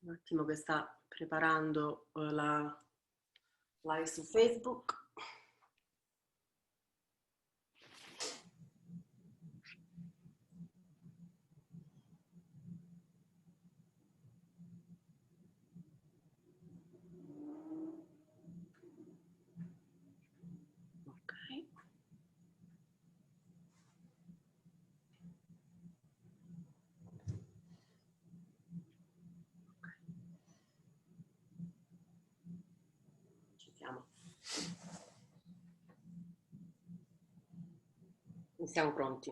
Un attimo che sta preparando la live su Facebook. Siamo pronti.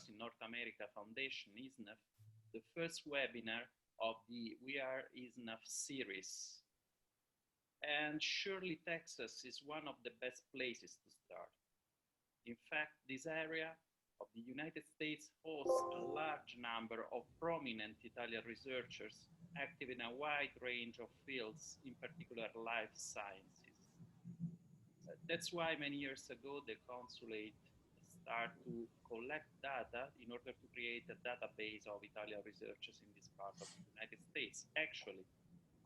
In North America Foundation, ISSNAF, the first webinar of the We Are ISSNAF series. And surely Texas is one of the best places to start. In fact, this area of the United States hosts a large number of prominent Italian researchers active in a wide range of fields, in particular life sciences. That's why many years ago the consulate started to collect data in order to create a database of Italian researchers in this part of the United States. Actually,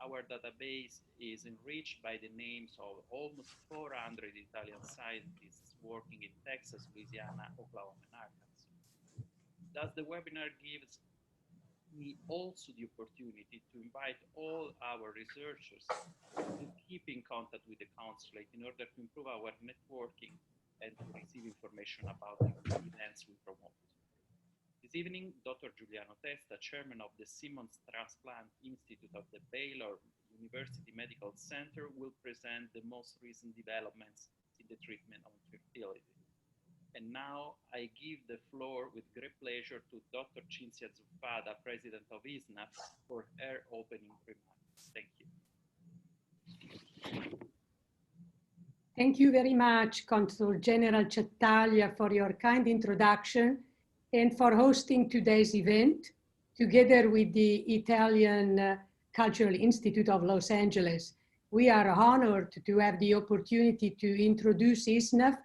our database is enriched by the names of almost 400 Italian scientists working in Texas, Louisiana, Oklahoma, and Arkansas. Thus, the webinar gives me also the opportunity to invite all our researchers to keep in contact with the consulate in order to improve our networking and to receive information about the events we promote. This evening, Dr. Giuliano Testa, chairman of the Simmons Transplant Institute of the Baylor University Medical Center, will present the most recent developments in the treatment of infertility. And now I give the floor with great pleasure to Dr. Cinzia Zuffada, president of ISSNAF, for her opening remarks. Thank you. Thank you very much, Consul General Chattaglia, for your kind introduction and for hosting today's event, together with the Italian Cultural Institute of Los Angeles. We are honored to have the opportunity to introduce ISSNAF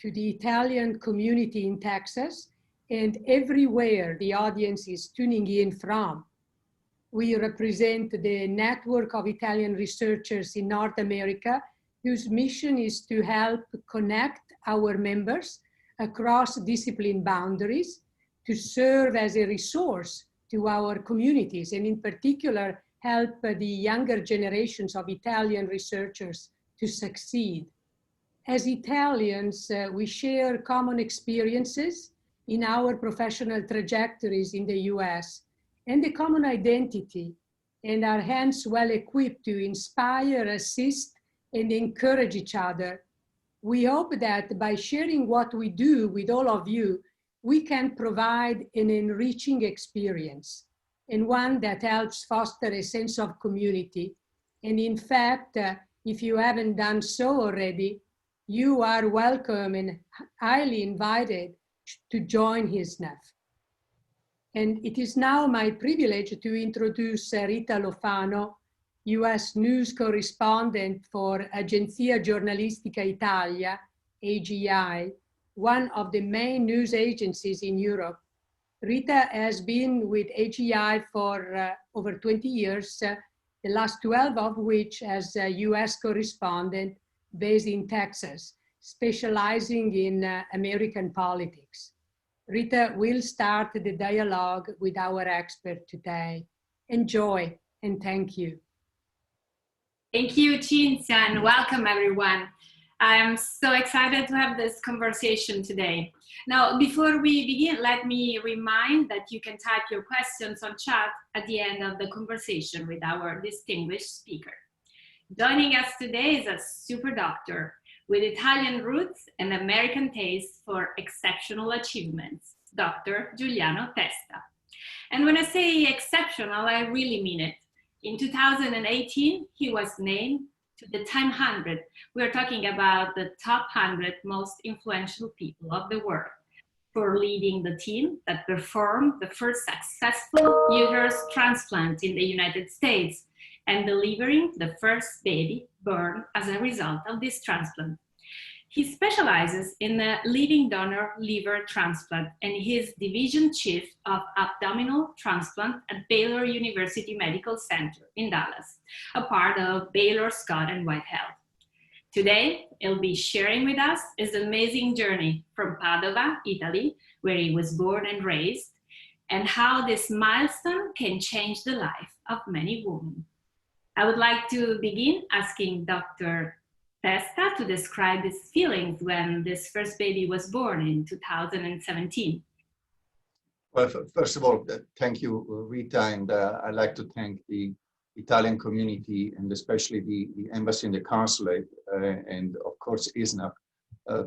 to the Italian community in Texas and everywhere the audience is tuning in from. We represent the network of Italian researchers in North America, whose mission is to help connect our members across discipline boundaries to serve as a resource to our communities, and in particular, help the younger generations of Italian researchers to succeed. As Italians, we share common experiences in our professional trajectories in the US and a common identity, and are hence well equipped to inspire, assist, and encourage each other. We hope that by sharing what we do with all of you, we can provide an enriching experience and one that helps foster a sense of community. And in fact, if you haven't done so already, you are welcome and highly invited to join ISSNAF. And it is now my privilege to introduce Rita Lofano, US news correspondent for Agenzia Giornalistica Italia, AGI, one of the main news agencies in Europe. Rita has been with AGI for over 20 years, the last 12 of which as a US correspondent based in Texas, specializing in American politics. Rita will start the dialogue with our expert today. Enjoy and thank you. Thank you, Cinzia, and welcome everyone. I'm so excited to have this conversation today. Now, before we begin, let me remind that you can type your questions on chat at the end of the conversation with our distinguished speaker. Joining us today is a super doctor with Italian roots and American taste for exceptional achievements, Dr. Giuliano Testa. And when I say exceptional, I really mean it. In 2018, he was named to the Time 100. We're talking about the top 100 most influential people of the world. for leading the team that performed the first successful uterus transplant in the United States and delivering the first baby born as a result of this transplant. He specializes in the living donor liver transplant and is division chief of abdominal transplant at Baylor University Medical Center in Dallas, a part of Baylor Scott and White Health. Today, he'll be sharing with us his amazing journey from Padova, Italy, where he was born and raised, and how this milestone can change the life of many women. I would like to begin asking Dr. Testa to describe his feelings when this first baby was born in 2017. Well, first of all, thank you, Rita, and I'd like to thank the Italian community and especially the embassy and the consulate and of course ISSNAF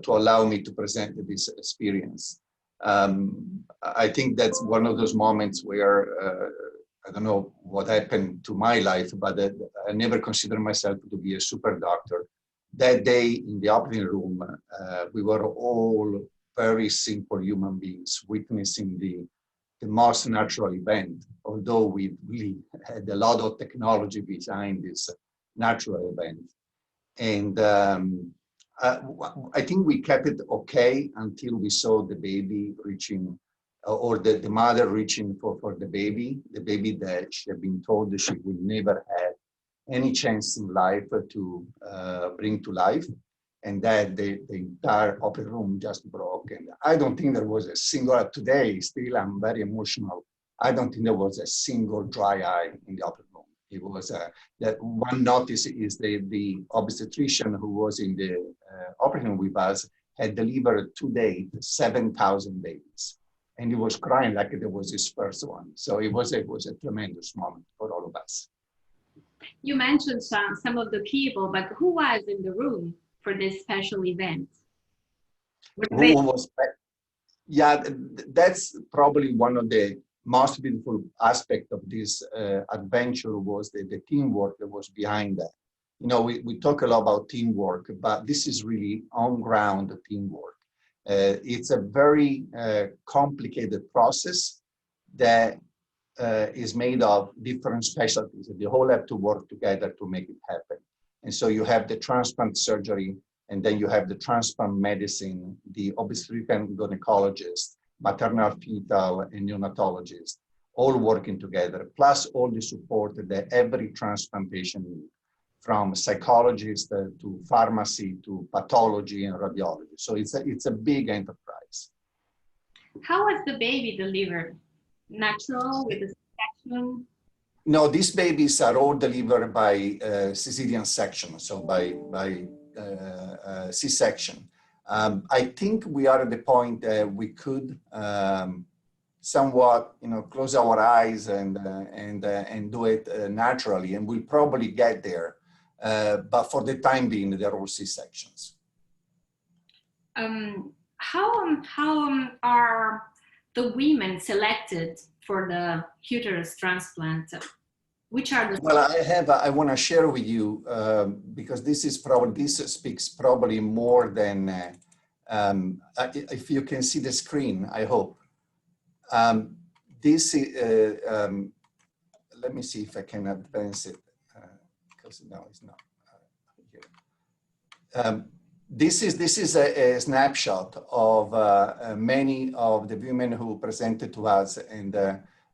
to allow me to present this experience. I think that's one of those moments where I don't know what happened to my life, but I never considered myself to be a super doctor. That day in the operating room, we were all very simple human beings witnessing the most natural event, although we really had a lot of technology behind this natural event. And I think we kept it okay until we saw the baby reaching, or the mother reaching for the baby that she had been told that she would never have any chance in life to bring to life, and that the entire operating room just broke. And I don't think there was a single, today still I'm very emotional, I don't think there was a single dry eye in the operating room. It was, that one notice is the obstetrician who was in the operating room with us had delivered to date 7,000 babies. And he was crying like it was his first one. So it was a tremendous moment for all of us. You mentioned some of the people, but who was in the room for this special event? Who was? Yeah, that's probably one of the most beautiful aspects of this adventure was the teamwork that was behind that. You know, we talk a lot about teamwork, but this is really on-ground teamwork. It's a very complicated process that is made of different specialties. They all have to work together to make it happen. And so you have the transplant surgery, and then you have the transplant medicine, the obstetrician gynecologist, maternal fetal and neonatologist, all working together, plus all the support that every transplantation needs, from psychologist to pharmacy to pathology and radiology. So it's a big enterprise. How was the baby delivered? Natural, with a C-section? No, these babies are all delivered by cesarean section, so by C-section. I think we are at the point that we could somewhat, close our eyes and do it naturally, and we'll probably get there. But for the time being, they're all C-sections. How are the women selected for the uterus transplant? Which are the— Well, I want to share with you because this speaks probably more than if you can see the screen, I hope. This is, let me see if I can advance it because no, it's not here. This is a snapshot of many of the women who presented to us and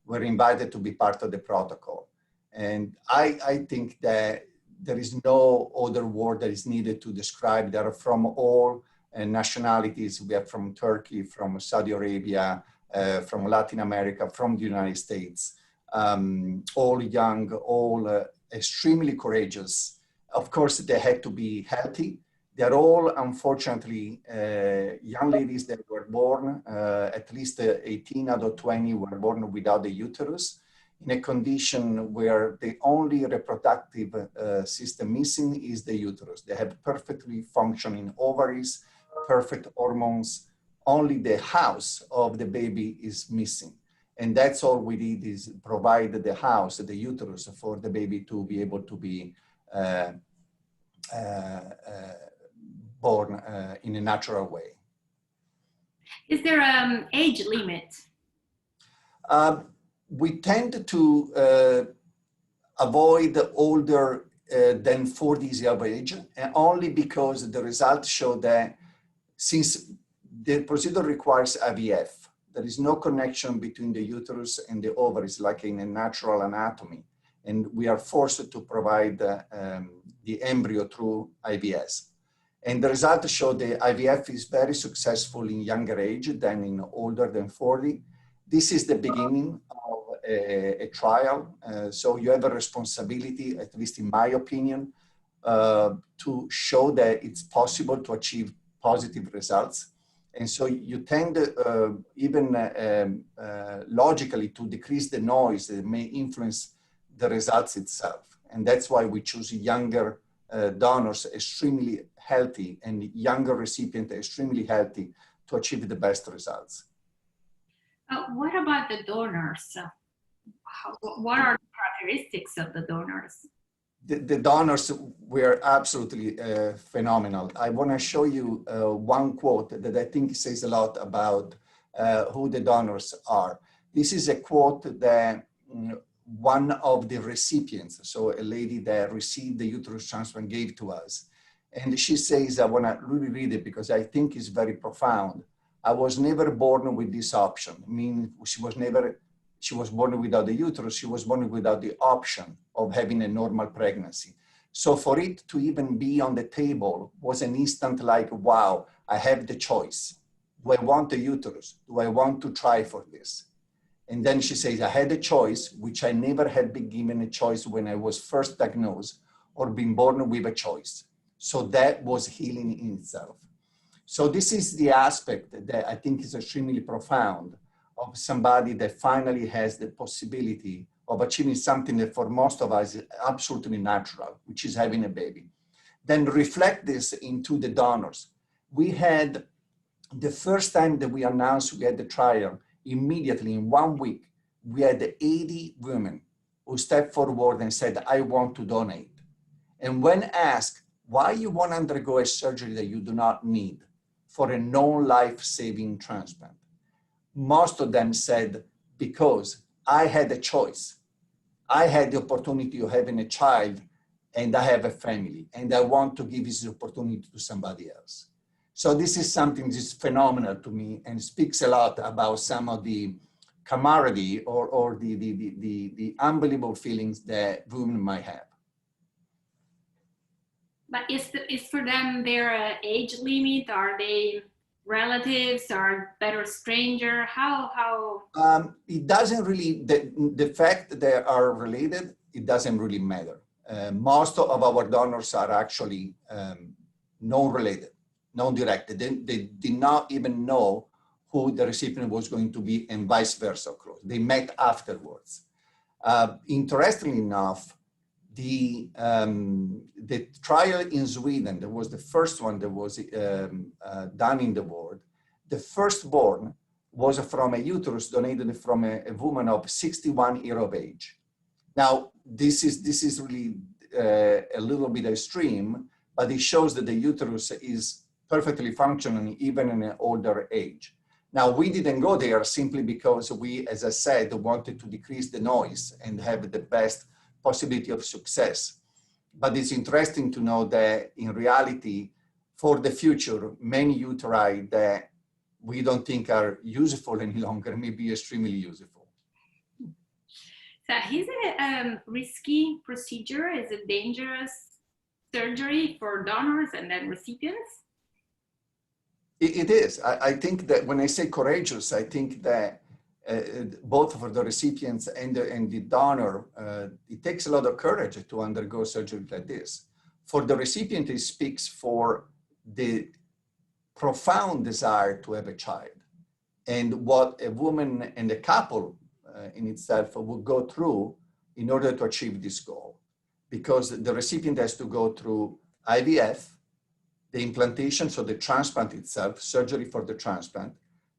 were invited to be part of the protocol. And I think that there is no other word that is needed to describe. They are from all nationalities. We have from Turkey, from Saudi Arabia, from Latin America, from the United States, all young, all extremely courageous. Of course, they had to be healthy. They're all, unfortunately, young ladies that were born, at least 18 out of 20 were born without the uterus, in a condition where the only reproductive system missing is the uterus. They have perfectly functioning ovaries, perfect hormones, only the house of the baby is missing. And that's all we did is provide the house, the uterus, for the baby to be able to be born in a natural way. Is there an age limit? We tend to avoid older than 40 years of age, and only because the results show that since the procedure requires IVF, there is no connection between the uterus and the ovaries like in a natural anatomy, and we are forced to provide the embryo through IVS. And the results show the IVF is very successful in younger age than in older than 40. This is the beginning of a trial. So you have a responsibility, at least in my opinion, to show that it's possible to achieve positive results. And so you tend even logically to decrease the noise that may influence the results itself. And that's why we choose younger donors extremely healthy and younger recipient extremely healthy to achieve the best results. What about the donors? What are the characteristics of the donors? The donors were absolutely phenomenal. I want to show you one quote that I think says a lot about who the donors are. This is a quote that one of the recipients, so a lady that received the uterus transplant, gave to us. And she says, I want to really read it because I think it's very profound. I was never born with this option. I mean, she was born without the uterus. She was born without the option of having a normal pregnancy. So for it to even be on the table was an instant like, wow, I have the choice. Do I want a uterus? Do I want to try for this? And then she says, I had a choice, which I never had been given a choice when I was first diagnosed or been born with a choice. So that was healing in itself. So this is the aspect that I think is extremely profound of somebody that finally has the possibility of achieving something that for most of us is absolutely natural, which is having a baby. Then reflect this into the donors. We had the first time that we announced we had the trial, immediately in 1 week, we had 80 women who stepped forward and said, I want to donate. And when asked, why you want to undergo a surgery that you do not need for a non-life-saving transplant? Most of them said, because I had a choice. I had the opportunity of having a child and I have a family and I want to give this opportunity to somebody else. So this is something that is phenomenal to me and speaks a lot about some of the camaraderie or the unbelievable feelings that women might have. But is for them their age limit? Are they relatives or better stranger? How? It doesn't really, the fact that they are related, it doesn't really matter. Most of our donors are actually non-related, non-directed. They did not even know who the recipient was going to be and vice versa. They met afterwards. Interestingly enough, the trial in Sweden, that was the first one that was done in the world, the firstborn was from a uterus donated from a woman of 61 years of age. Now, this is really a little bit extreme, but it shows that the uterus is perfectly functioning even in an older age. Now, we didn't go there simply because we, as I said, wanted to decrease the noise and have the best possibility of success. But it's interesting to know that in reality, for the future, many uteri that we don't think are useful any longer may be extremely useful. So is it a risky procedure? Is it dangerous surgery for donors and then recipients? It is. I think that when I say courageous, I think that both for the recipients and the donor, it takes a lot of courage to undergo surgery like this. For the recipient, it speaks for the profound desire to have a child and what a woman and a couple in itself would go through in order to achieve this goal. Because the recipient has to go through IVF, the implantation, so the transplant itself, surgery for the transplant,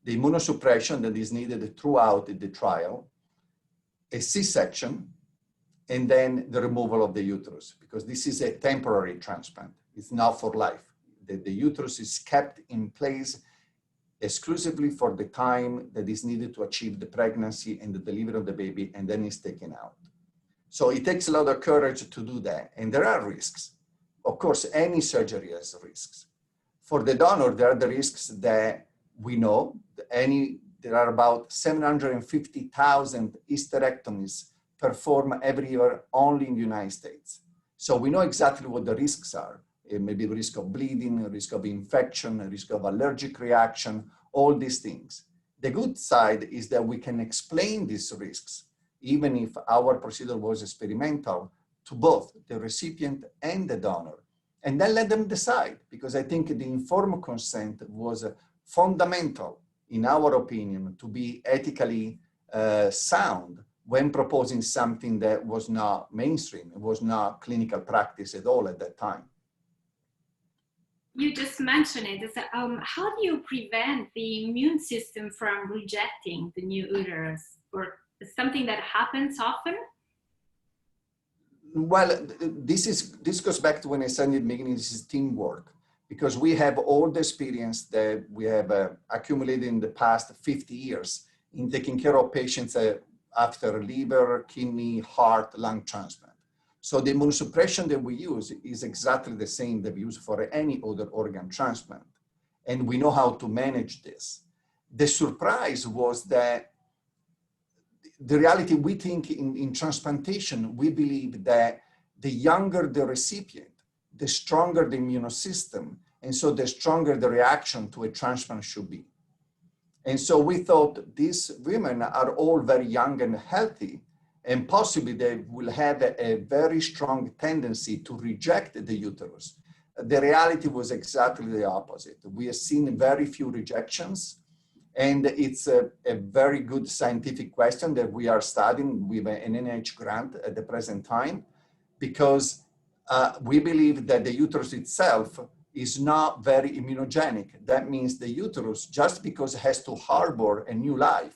the immunosuppression that is needed throughout the trial, a C-section, and then the removal of the uterus, because this is a temporary transplant. It's not for life. The uterus is kept in place exclusively for the time that is needed to achieve the pregnancy and the delivery of the baby, and then it's taken out. So it takes a lot of courage to do that, and there are risks. Of course, any surgery has risks. For the donor, there are the risks that we know. There are about 750,000 hysterectomies performed every year only in the United States. So we know exactly what the risks are. It may be the risk of bleeding, a risk of infection, a risk of allergic reaction, all these things. The good side is that we can explain these risks, even if our procedure was experimental, to both the recipient and the donor. And then let them decide, because I think the informed consent was fundamental, in our opinion, to be ethically sound when proposing something that was not mainstream, it was not clinical practice at all at that time. You just mentioned it. How do you prevent the immune system from rejecting the new uterus? Or something that happens often? Well, this goes back to when I said in the beginning, this is teamwork, because we have all the experience that we have accumulated in the past 50 years in taking care of patients after liver, kidney, heart, lung transplant. So the immunosuppression that we use is exactly the same that we use for any other organ transplant. And we know how to manage this. The surprise was that the reality, we think in transplantation, we believe that the younger the recipient, the stronger the immune system, and so the stronger the reaction to a transplant should be. And so we thought these women are all very young and healthy, and possibly they will have a very strong tendency to reject the uterus. The reality was exactly the opposite. We have seen very few rejections, and it's a very good scientific question that we are studying with an NIH grant at the present time, because we believe that the uterus itself is not very immunogenic. That means the uterus, just because it has to harbor a new life,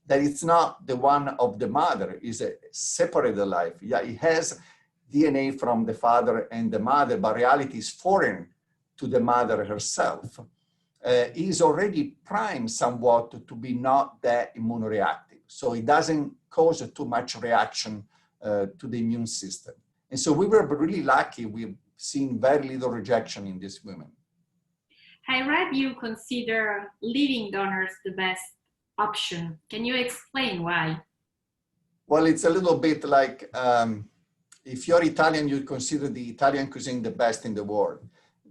that it's not the one of the mother, is a separated life. Yeah, it has DNA from the father and the mother, but reality is foreign to the mother herself. Is already primed somewhat to be not that immunoreactive. So it doesn't cause too much reaction to the immune system. And so we were really lucky. We've seen very little rejection in these women. I read you consider living donors the best option. Can you explain why? Well, it's a little bit like if you're Italian, you consider the Italian cuisine the best in the world.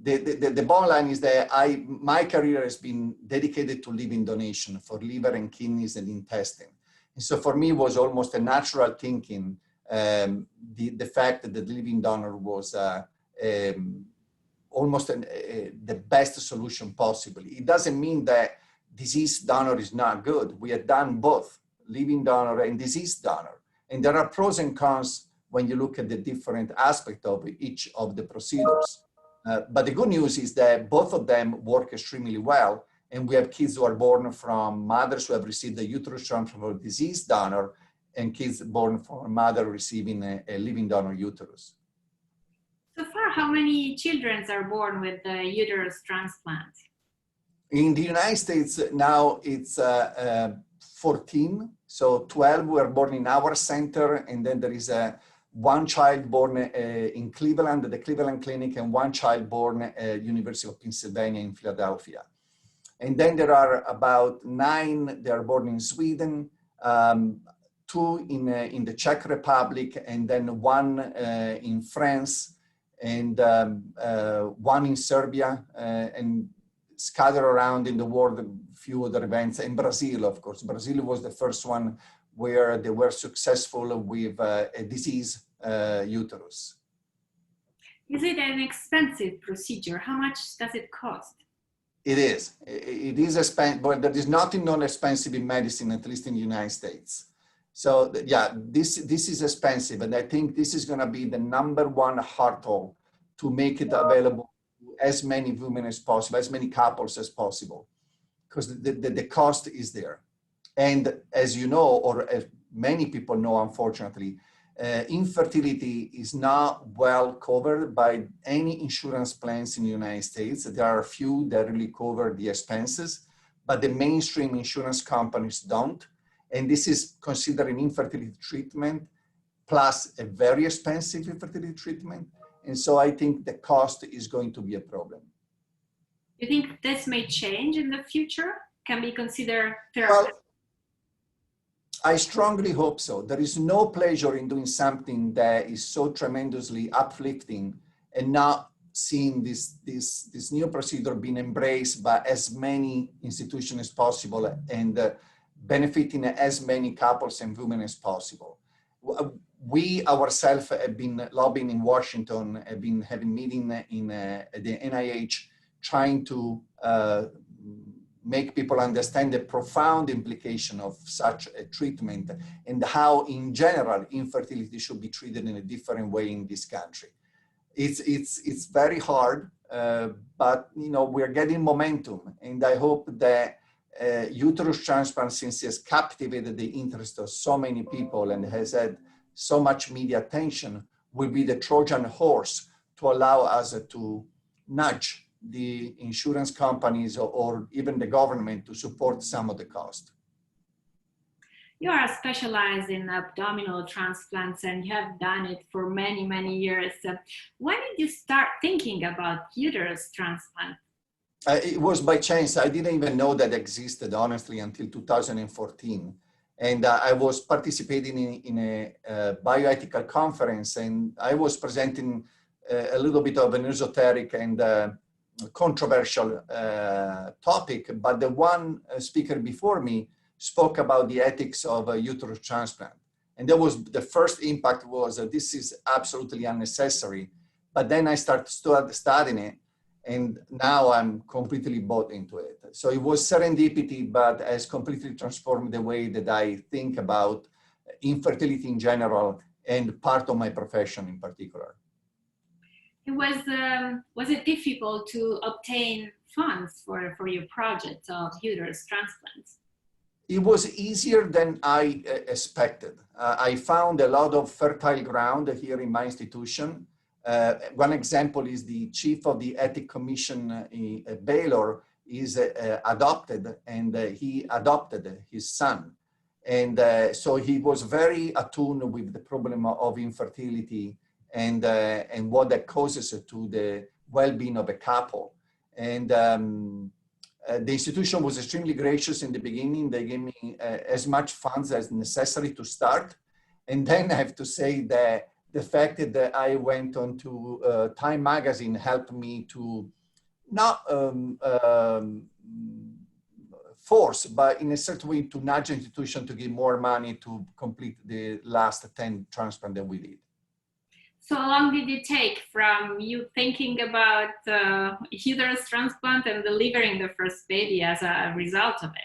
The bottom line is that my career has been dedicated to living donation for liver and kidneys and intestine. And so for me, it was almost a natural thinking, the fact that the living donor was almost the best solution possible. It doesn't mean that deceased donor is not good. We have done both, living donor and deceased donor. And there are pros and cons when you look at the different aspects of each of the procedures. But the good news is that both of them work extremely well. And we have kids who are born from mothers who have received the uterus transplant from a deceased donor, and kids born from a mother receiving a living donor uterus. So far, how many children are born with the uterus transplant? In the United States now it's 14. So 12 were born in our center, and then there is one child born in Cleveland, the Cleveland Clinic, and one child born at University of Pennsylvania in Philadelphia. And then there are about 9, they are born in Sweden, 2 in the Czech Republic, and then 1 in France, and 1 in Serbia, and scattered around in the world, a few other events. In Brazil, of course. Brazil was the first one where they were successful with a disease uterus. Is it an expensive procedure? How much does it cost? It is. It is expensive, but there is nothing non-expensive in medicine, at least in the United States. So yeah, this is expensive, and I think this is going to be the #1 hurdle to make it available to as many women as possible, as many couples as possible, because the cost is there. And as you know, or as many people know, unfortunately, infertility is not well covered by any insurance plans in the United States. There are a few that really cover the expenses, but the mainstream insurance companies don't. And this is considering infertility treatment plus a very expensive infertility treatment. And so I think the cost is going to be a problem. You think this may change in the future? Can be considered therapy? Well, I strongly hope so. There is no pleasure in doing something that is so tremendously uplifting and not seeing this new procedure being embraced by as many institutions as possible and benefiting as many couples and women as possible. We ourselves have been lobbying in Washington, have been having meetings in the NIH, trying to make people understand the profound implication of such a treatment and how, in general, infertility should be treated in a different way in this country. It's very hard, but we're getting momentum, and I hope that uterus transplant, since it has captivated the interest of so many people and has had so much media attention, will be the Trojan horse to allow us to nudge the insurance companies or even the government to support some of the cost. You are specialized in abdominal transplants and you have done it for many, many years. When did you start thinking about uterus transplant? It was by chance. I didn't even know that existed, honestly, until 2014. And I was participating in a bioethical conference, and I was presenting a little bit of an esoteric and controversial topic, but the one speaker before me spoke about the ethics of a uterus transplant. And that was the first impact was this is absolutely unnecessary. But then I started studying it, and now I'm completely bought into it. So it was serendipity, but has completely transformed the way that I think about infertility in general and part of my profession in particular. Was it difficult to obtain funds for your project of uterus transplants? It was easier than I expected. I found a lot of fertile ground here in my institution. One example is the chief of the ethics commission at Baylor is adopted, and he adopted his son. And so he was very attuned with the problem of infertility and what that causes to the well-being of a couple. And the institution was extremely gracious in the beginning. They gave me as much funds as necessary to start. And then I have to say that the fact that I went on to Time magazine helped me to not force, but in a certain way to nudge the institution to give more money to complete the last 10 transplants that we did. So how long did it take from you thinking about uterus transplant and delivering the first baby as a result of it?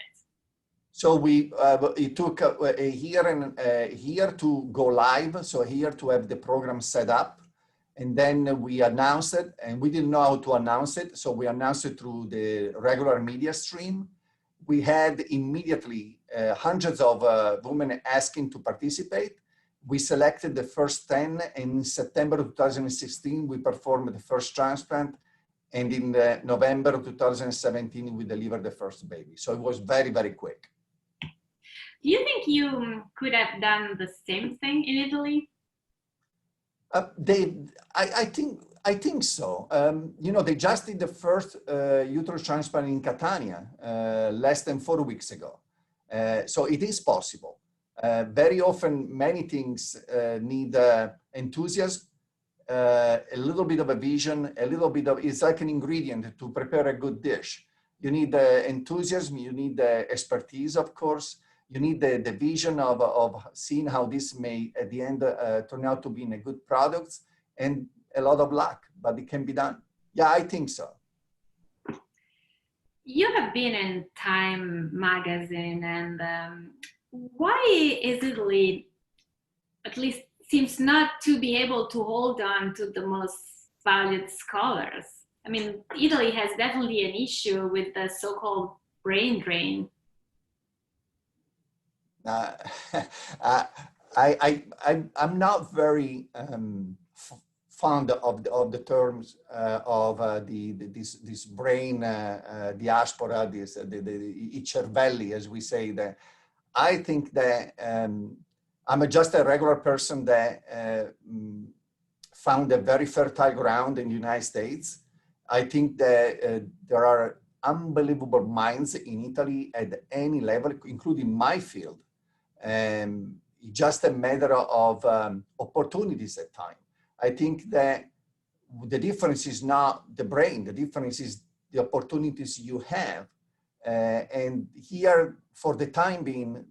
So it took a year and a year to go live. So a year to have the program set up. And then we announced it, and we didn't know how to announce it. So we announced it through the regular media stream. We had immediately hundreds of women asking to participate. We selected the first 10, and in September of 2016, we performed the first transplant. And in November of 2017, we delivered the first baby. So it was very, very quick. Do you think you could have done the same thing in Italy? I think so. They just did the first uterus transplant in Catania less than 4 weeks ago. So it is possible. Very often, many things need enthusiasm, a little bit of a vision, it's like an ingredient to prepare a good dish. You need enthusiasm, you need expertise, of course. You need the vision of seeing how this may, at the end, turn out to be a good product, and a lot of luck, but it can be done. Yeah, I think so. You have been in Time magazine, and why is Italy, at least seems not to be able to hold on to the most valued scholars? I mean, Italy has definitely an issue with the so-called brain drain. I'm not very fond of the terms of this brain diaspora, the cervelli, as we say. That I think that I'm just a regular person that found a very fertile ground in the United States. I think that there are unbelievable minds in Italy at any level, including my field. It's just a matter of opportunities at time. I think that the difference is not the brain, the difference is the opportunities you have. And here, for the time being,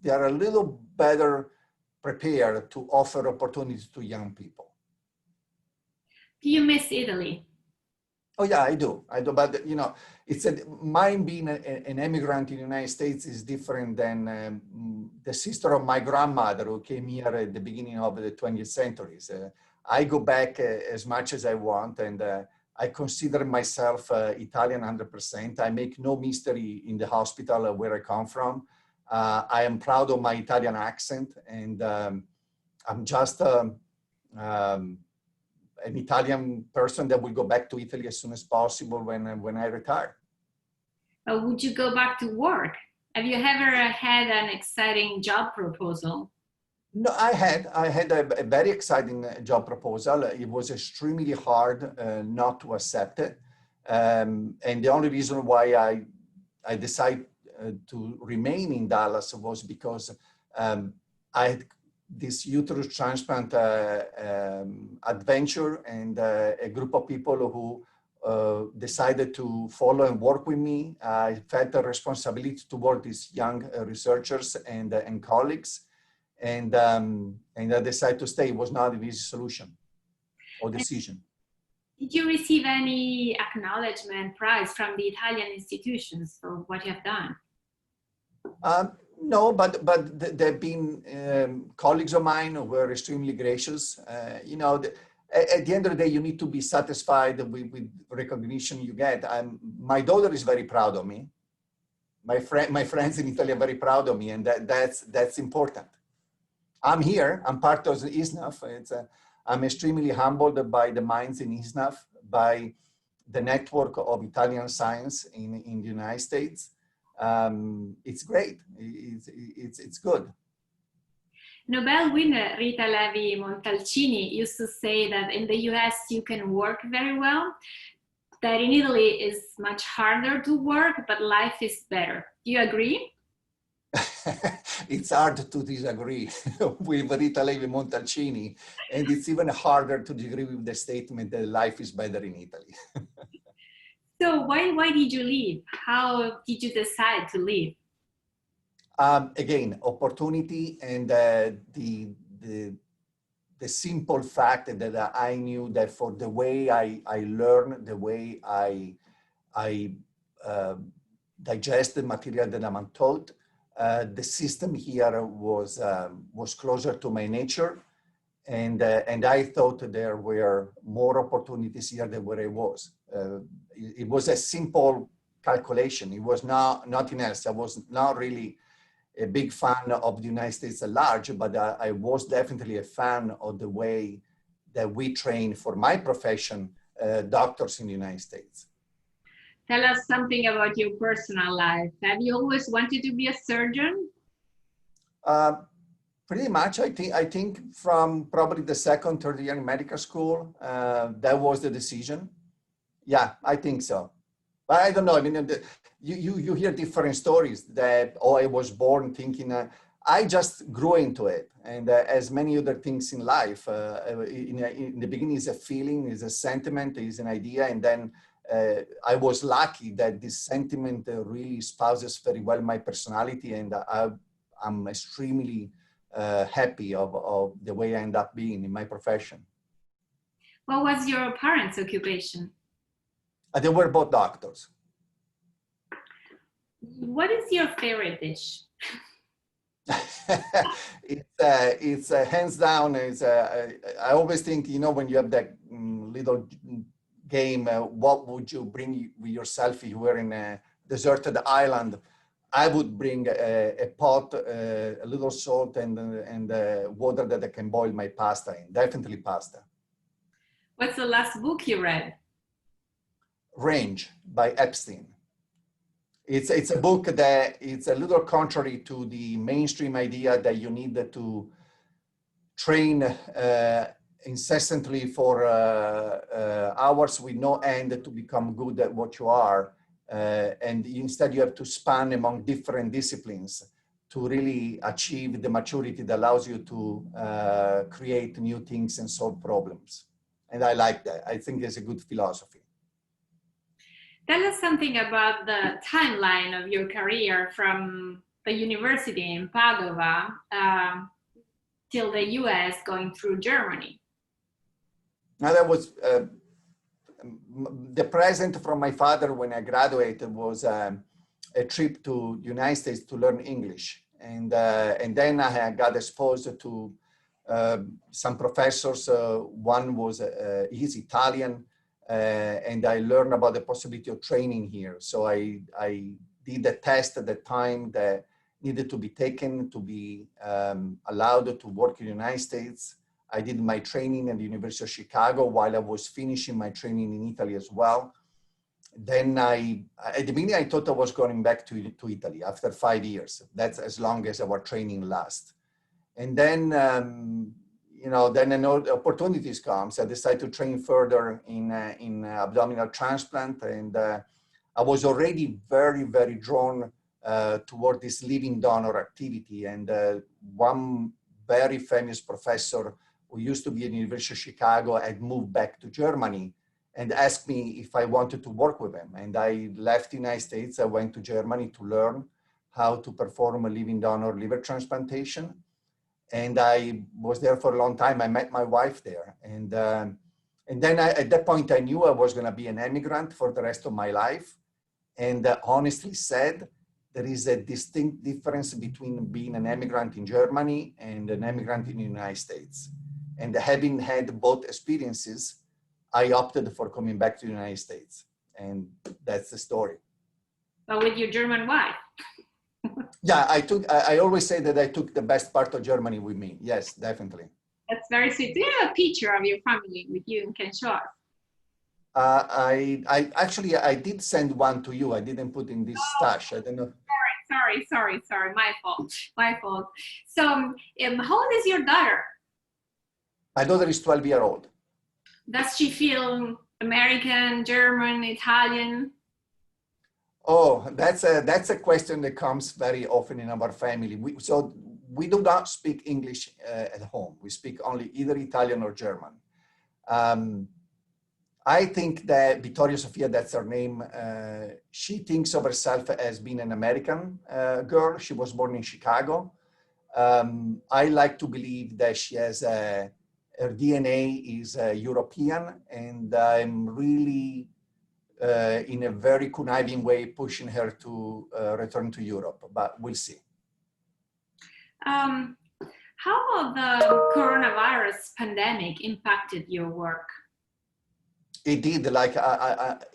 they are a little better prepared to offer opportunities to young people. Do you miss Italy? Oh yeah, I do. But you know, mine being an immigrant in the United States is different than the sister of my grandmother who came here at the beginning of the 20th century. I go back as much as I want, and I consider myself Italian 100%. I make no mystery in the hospital where I come from. I am proud of my Italian accent, and I'm just an Italian person that will go back to Italy as soon as possible when I retire. Would you go back to work? Have you ever had an exciting job proposal? No, I had a very exciting job proposal. It was extremely hard not to accept it. And the only reason why I decided to remain in Dallas was because I had this uterus transplant adventure, and a group of people who decided to follow and work with me. I felt a responsibility toward these young researchers and colleagues, and I decided to stay. It was not an easy solution or decision. Did you receive any acknowledgement, prize from the Italian institutions for what you have done? No, but there have been colleagues of mine who were extremely gracious. You know, at the end of the day, you need to be satisfied with recognition you get. My daughter is very proud of me. My friends in Italy are very proud of me, and that's important. I'm here. I'm part of the ISSNAF. I'm extremely humbled by the minds in ISSNAF, by the network of Italian science in the United States. It's great. It's good. Nobel winner Rita Levi-Montalcini used to say that in the US you can work very well, that in Italy is much harder to work, but life is better. Do you agree? It's hard to disagree with Rita Levi-Montalcini, and it's even harder to disagree with the statement that life is better in Italy. So why did you leave? How did you decide to leave? Again, opportunity, and the simple fact that I knew that for the way I learn, the way I digest the material that I'm taught, the system here was closer to my nature, and I thought there were more opportunities here than where I was. It was a simple calculation. It was nothing else. I was not really a big fan of the United States at large, but I was definitely a fan of the way that we train for my profession, doctors in the United States. Tell us something about your personal life. Have you always wanted to be a surgeon? Pretty much. I think from probably the second, third year in medical school, that was the decision. Yeah, I think so. But I don't know. I mean, you hear different stories that, oh, I was born thinking. I just grew into it. And as many other things in life, in the beginning is a feeling, is a sentiment, is an idea. And then I was lucky that this sentiment really espouses very well my personality. And I'm extremely happy of the way I end up being in my profession. What was your parents' occupation? They were both doctors. What is your favorite dish? It's hands down. I always think, you know, when you have that little game, what would you bring with yourself if you were in a deserted island? I would bring a pot, a little salt, and water that I can boil my pasta in. Definitely pasta. What's the last book you read? Range by Epstein. It's a book that it's a little contrary to the mainstream idea that you need to train incessantly for hours with no end to become good at what you are. And instead you have to span among different disciplines to really achieve the maturity that allows you to create new things and solve problems. And I like that. I think it's a good philosophy. Tell us something about the timeline of your career from the university in Padova till the US going through Germany. Now that was the present from my father when I graduated was a trip to the United States to learn English. And then I got exposed to some professors. One was, he's Italian, and I learned about the possibility of training here. So I did a test at the time that needed to be taken to be allowed to work in the United States. I did my training at the University of Chicago while I was finishing my training in Italy as well. Then at the beginning, I thought I was going back to Italy after 5 years. That's as long as our training lasts. And then, then opportunities comes. I decided to train further in abdominal transplant. And I was already very, very drawn toward this living donor activity. And one very famous professor who used to be at the University of Chicago had moved back to Germany and asked me if I wanted to work with him. And I left the United States. I went to Germany to learn how to perform a living donor liver transplantation. And I was there for a long time. I met my wife there. And then at that point, I knew I was going to be an immigrant for the rest of my life. And honestly said, there is a distinct difference between being an immigrant in Germany and an immigrant in the United States. And having had both experiences, I opted for coming back to the United States. And that's the story. But with your German wife? Yeah, I always say that I took the best part of Germany with me. Yes, definitely. That's very sweet. Do you have a picture of your family with you and can show us? I did send one to you. I didn't put in this stash. I don't know. Sorry. My fault. So how old is your daughter? My daughter is 12 years old. Does she feel American, German, Italian? Oh, that's a question that comes very often in our family. We do not speak English at home. We speak only either Italian or German. I think that Vittoria Sofia, that's her name, she thinks of herself as being an American girl. She was born in Chicago. I like to believe that she has her DNA is European, and I'm really in a very conniving way pushing her to return to Europe, but we'll see. How the coronavirus pandemic impacted your work? It did,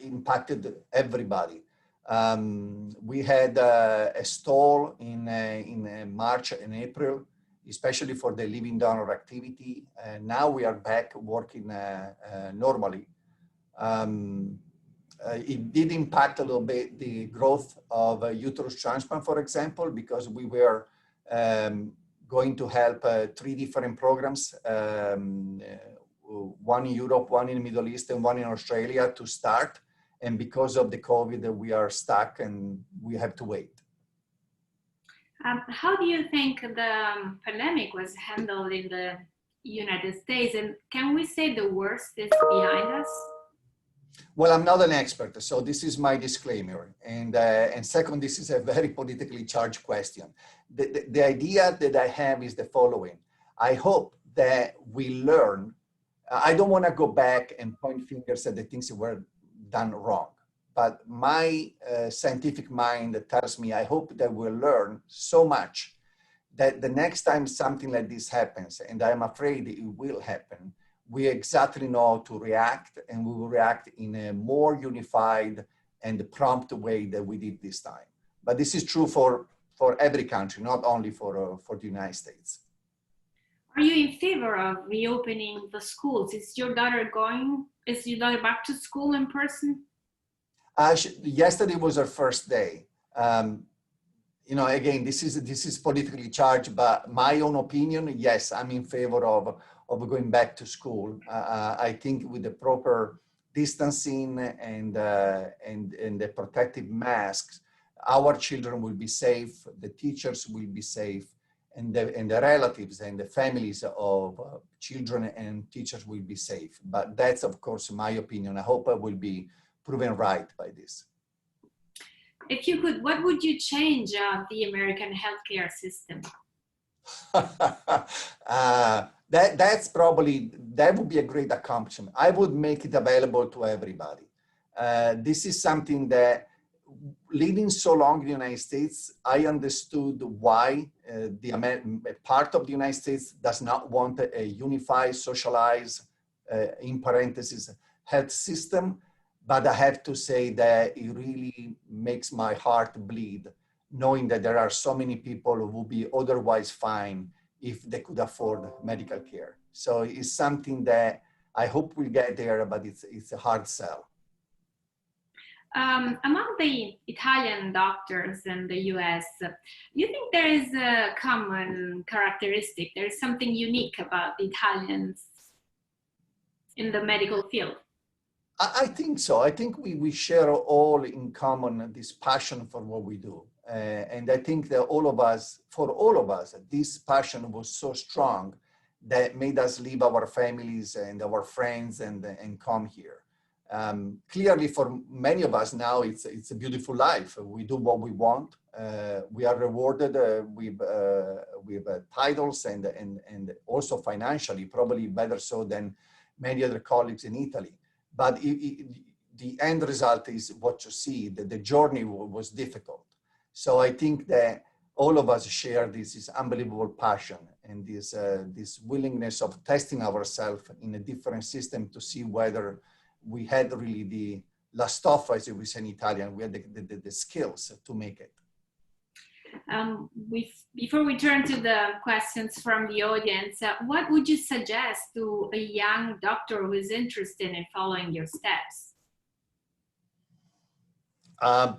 impacted everybody. We had a stall in March and April, especially for the living donor activity. Now we are back working normally. It did impact a little bit the growth of uterus transplant, for example, because we were going to help 3 different programs, one in Europe, one in the Middle East, and one in Australia to start. And because of the COVID, we are stuck and we have to wait. How do you think the pandemic was handled in the United States? And can we say the worst is behind us? Well, I'm not an expert, so this is my disclaimer. And second, this is a very politically charged question. The idea that I have is the following. I hope that we learn. I don't want to go back and point fingers at the things that were done wrong. But my scientific mind tells me, I hope that we'll learn so much that the next time something like this happens, and I'm afraid it will happen, we exactly know how to react, and we will react in a more unified and prompt way that we did this time. But this is true for every country, not only for the United States. Are you in favor of reopening the schools? Is your daughter back to school in person? Yesterday was her first day. You know, again, this is politically charged, but my own opinion, yes, I'm in favor of going back to school. I think with the proper distancing and the protective masks, our children will be safe, the teachers will be safe, and the relatives and the families of children and teachers will be safe. But that's, of course, my opinion. I hope I will be proven right by this. If you could, what would you change of the American healthcare system? That would be a great accomplishment. I would make it available to everybody. This is something that, living so long in the United States, I understood why part of the United States does not want a unified, socialized, in parentheses, health system. But I have to say that it really makes my heart bleed, knowing that there are so many people who would be otherwise fine if they could afford medical care. So it's something that I hope we'll get there, but it's a hard sell. Among the Italian doctors in the US, do you think there is a common characteristic? There's something unique about the Italians in the medical field? I think so. I think we share all in common this passion for what we do. And I think that for all of us, this passion was so strong that made us leave our families and our friends and come here. Clearly, for many of us now, it's a beautiful life. We do what we want. We are rewarded with titles and also financially, probably better so than many other colleagues in Italy. But the end result is what you see, that the journey was difficult. So I think that all of us share this unbelievable passion and this willingness of testing ourselves in a different system to see whether we had really the la stoffa, as we say in Italian, we had the skills to make it. Before we turn to the questions from the audience, what would you suggest to a young doctor who is interested in following your steps? I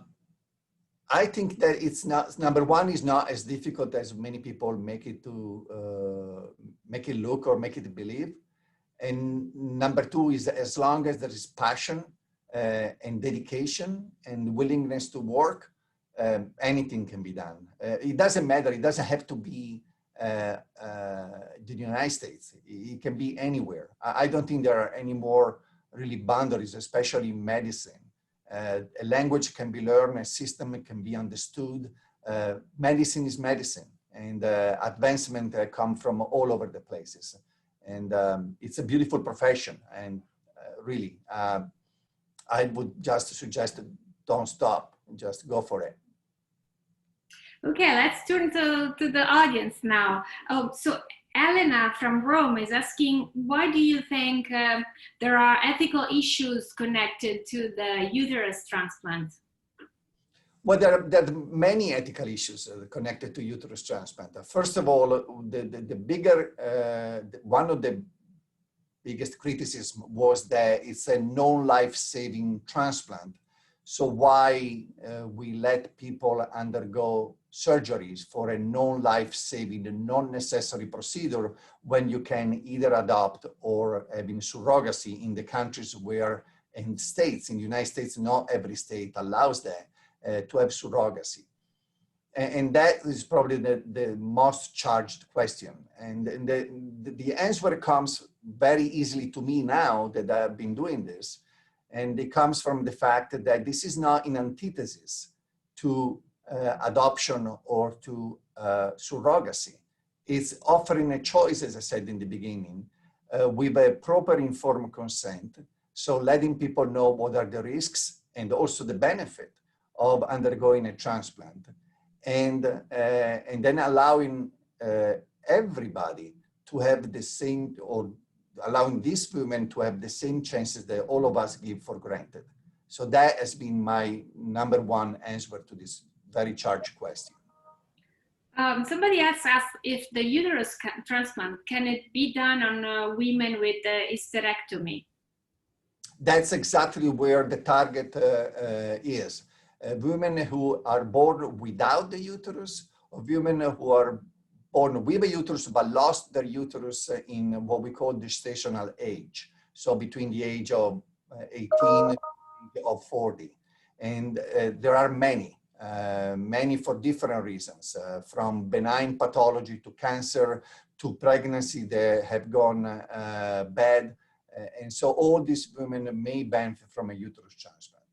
think that it's not, number one, is not as difficult as many people make it look or make it believe. And number two is that as long as there is passion and dedication and willingness to work, anything can be done. It doesn't matter. It doesn't have to be the United States. It can be anywhere. I don't think there are any more really boundaries, especially in medicine. A language can be learned, a system can be understood. Medicine is medicine, and advancement come from all over the places. And it's a beautiful profession. And really, I would just suggest don't stop, just go for it. Okay, let's turn to the audience now. So Elena from Rome is asking, why do you think there are ethical issues connected to the uterus transplant? Well, there are many ethical issues connected to uterus transplant. First of all, one of the biggest criticism was that it's a non-life-saving transplant. So why we let people undergo surgeries for a non-life-saving, non-necessary procedure when you can either adopt or having surrogacy in the countries where, in states, in the United States, not every state allows that, to have surrogacy. And that is probably the most charged question. And the answer comes very easily to me now that I've been doing this. And it comes from the fact that this is not in antithesis to adoption or to surrogacy. It's offering a choice, as I said in the beginning, with a proper informed consent. So letting people know what are the risks and also the benefit of undergoing a transplant. And then allowing everybody to have the same, or allowing these women to have the same chances that all of us give for granted. So that has been my number one answer to this very charged question. Somebody asked us if the uterus transplant, can it be done on women with hysterectomy? That's exactly where the target is. Women who are born without the uterus, or women who are born with a uterus but lost their uterus in what we call gestational age. So between the age of 18 and of 40. And there are many for different reasons, from benign pathology to cancer to pregnancy that have gone bad. And so all these women may benefit from a uterus transplant.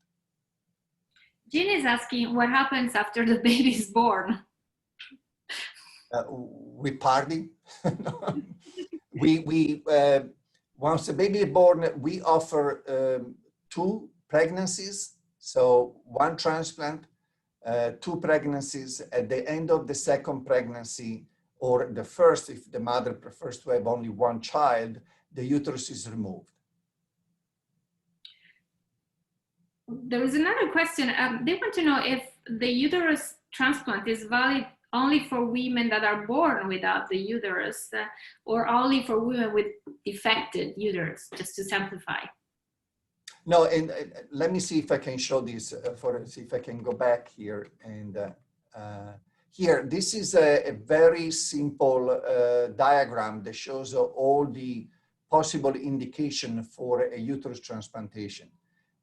Jean is asking what happens after the baby is born. We party. Once the baby is born, we offer 2 pregnancies. So 1 transplant, 2 pregnancies. At the end of the second pregnancy, or the first, if the mother prefers to have only 1 child, the uterus is removed. There is another question. They want to know if the uterus transplant is valid only for women that are born without the uterus, or only for women with defected uterus, just to simplify. No, and let me see if I can show this, see if I can go back here. And here, this is a very simple diagram that shows all the possible indication for a uterus transplantation.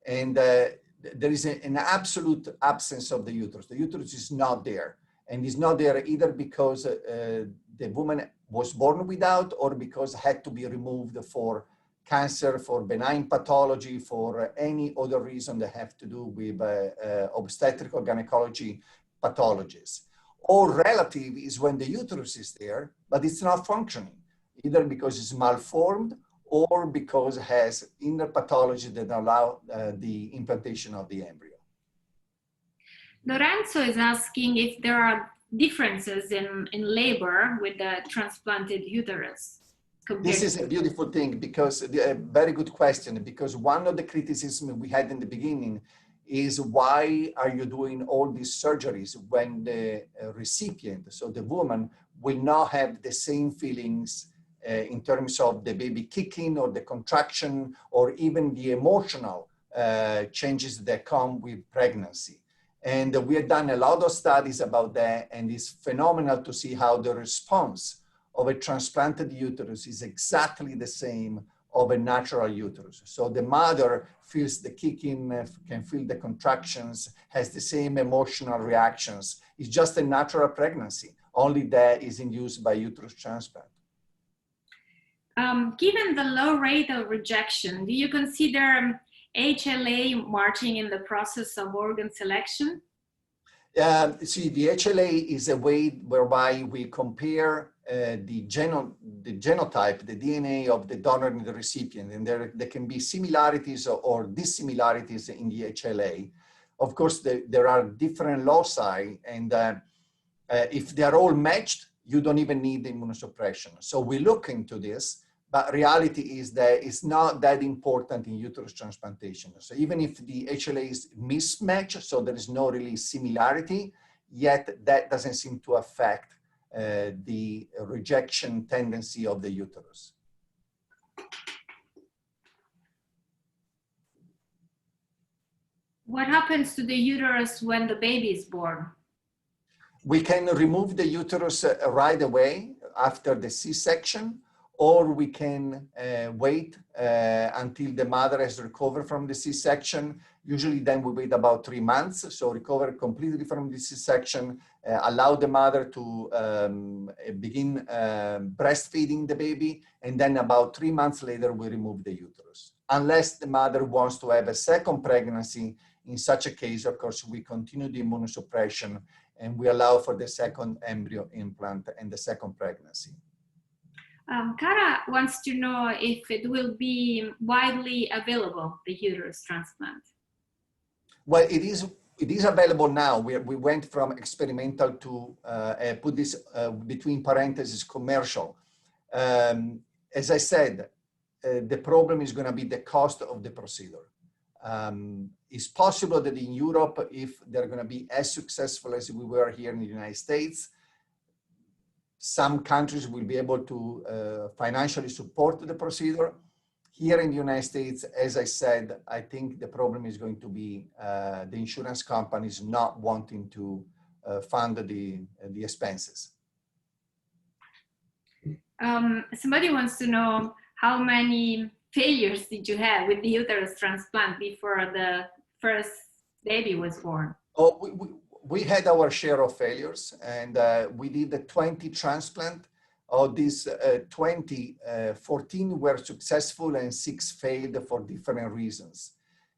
And there is an absolute absence of the uterus. The uterus is not there. And it's not there either because the woman was born without, or because it had to be removed for cancer, for benign pathology, for any other reason that have to do with obstetric or gynecology pathologies. Or relative is when the uterus is there, but it's not functioning, either because it's malformed or because it has inner pathology that allow the implantation of the embryo. Lorenzo is asking if there are differences in labor with the transplanted uterus. This is a beautiful thing, because a very good question, because one of the criticisms we had in the beginning is, why are you doing all these surgeries when the recipient, so the woman, will not have the same feelings in terms of the baby kicking or the contraction or even the emotional changes that come with pregnancy. And we have done a lot of studies about that, and it's phenomenal to see how the response of a transplanted uterus is exactly the same of a natural uterus. So the mother feels the kicking, can feel the contractions, has the same emotional reactions. It's just a natural pregnancy, only that is induced by uterus transplant. Given the low rate of rejection, do you consider HLA marching in the process of organ selection? See, the HLA is a way whereby we compare the genotype, the DNA of the donor and the recipient, and there can be similarities or dissimilarities in the HLA. Of course, there are different loci, and if they're all matched, you don't even need immunosuppression. So we look into this, but reality is that it's not that important in uterus transplantation. So even if the HLA is mismatched, so there is no really similarity, yet that doesn't seem to affect the rejection tendency of the uterus. What happens to the uterus when the baby is born? We can remove the uterus right away after the C-section, or we can wait until the mother has recovered from the C-section. Usually then we wait about 3 months, so recover completely from the C-section, allow the mother to begin breastfeeding the baby, and then about 3 months later we remove the uterus. Unless the mother wants to have a second pregnancy, in such a case, of course, we continue the immunosuppression and we allow for the second embryo implant and the second pregnancy. Cara wants to know if it will be widely available, the uterus transplant. Well, it is available now. We went from experimental to, put this between parentheses, commercial. As I said, the problem is going to be the cost of the procedure. It's possible that in Europe, if they're going to be as successful as we were here in the United States, some countries will be able to financially support the procedure. Here in the United States, as I said, I think the problem is going to be the insurance companies not wanting to fund the expenses. Somebody wants to know how many failures did you have with the uterus transplant before the first baby was born? Oh, we had our share of failures, and we did 20 transplants. Of these 20, 14 were successful and 6 failed for different reasons.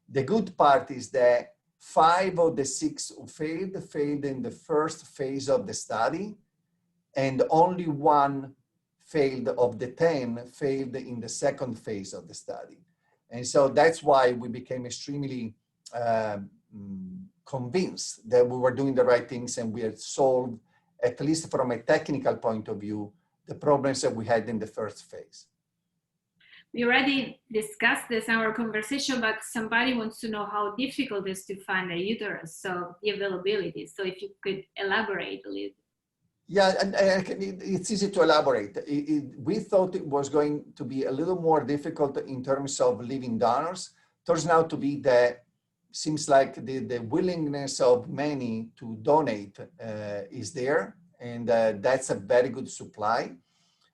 The good part is that 5 of the 6 who failed in the first phase of the study, and only 1 failed of the 10 failed in the second phase of the study. And so that's why we became extremely convinced that we were doing the right things and we had solved, at least from a technical point of view, the problems that we had in the first phase. We already discussed this in our conversation, but somebody wants to know how difficult it is to find a uterus, so the availability. So if you could elaborate a little. Yeah, and it's easy to elaborate. We thought it was going to be a little more difficult in terms of living donors. Turns out to be that seems like the willingness of many to donate is there, and that's a very good supply.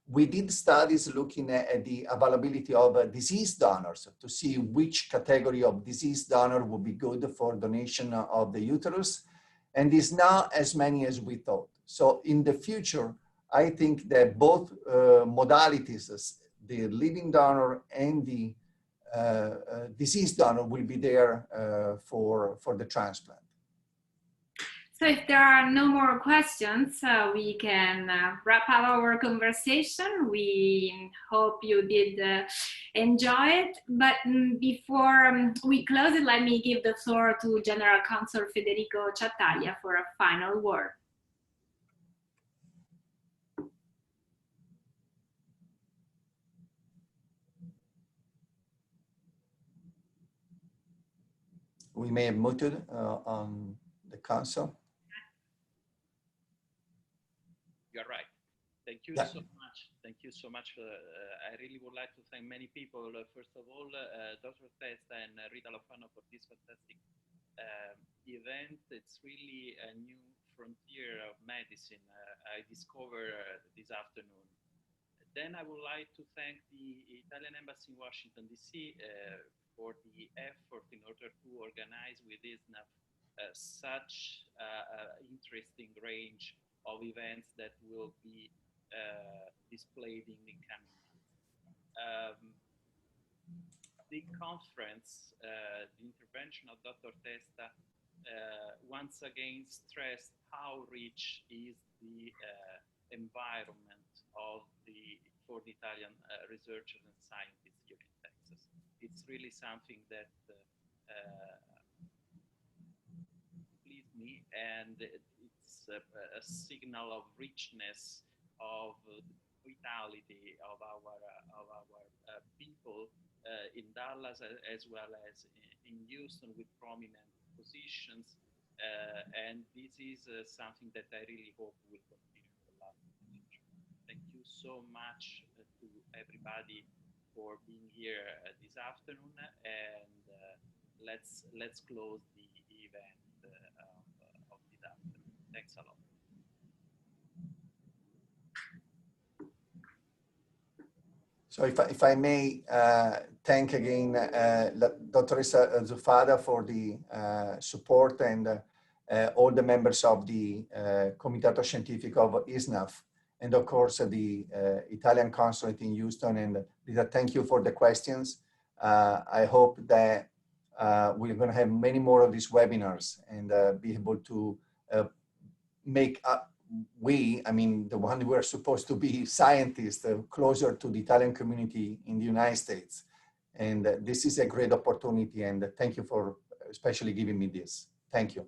We did studies looking at the availability of deceased donors to see which category of deceased donor would be good for donation of the uterus, and it's not as many as we thought. So in the future, I think that both modalities, the living donor and the deceased donor, will be there for the transplant. So if there are no more questions, we can wrap up our conversation. We hope you did enjoy it. But before we close it, let me give the floor to General Counsel Federico Ciattaglia for a final word. We may have muted on the council. You're right. Thank you so much. Thank you so much. I really would like to thank many people. First of all, Dr. Testa and Rita Lofano for this fantastic event. It's really a new frontier of medicine I discovered this afternoon. Then I would like to thank the Italian Embassy in Washington, D.C. For the effort in order to organize with ISSNAF such interesting range of events that will be displayed in the coming months. The conference, the intervention of Dr. Testa, once again stressed how rich is the environment for the Italian researchers and scientists here in Texas. It's really something that pleased me, and it's a signal of richness, of vitality of our people in Dallas as well as in Houston with prominent positions, and this is something that I really hope will continue to last in the future. Thank you so much to everybody for being here this afternoon, and let's close the event of this afternoon. Thanks a lot. So if I may thank again Dr. Zufada for the support, and all the members of the Comitato Scientifico of ISSNAF, and of course the Italian consulate in Houston. And Lisa, thank you for the questions. I hope that we're going to have many more of these webinars and be able to make I mean, the one who are supposed to be scientists closer to the Italian community in the United States. And this is a great opportunity, and thank you for especially giving me this. Thank you.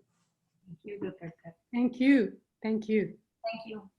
Thank you, Dr. Testa. Thank you. Thank you. Thank you.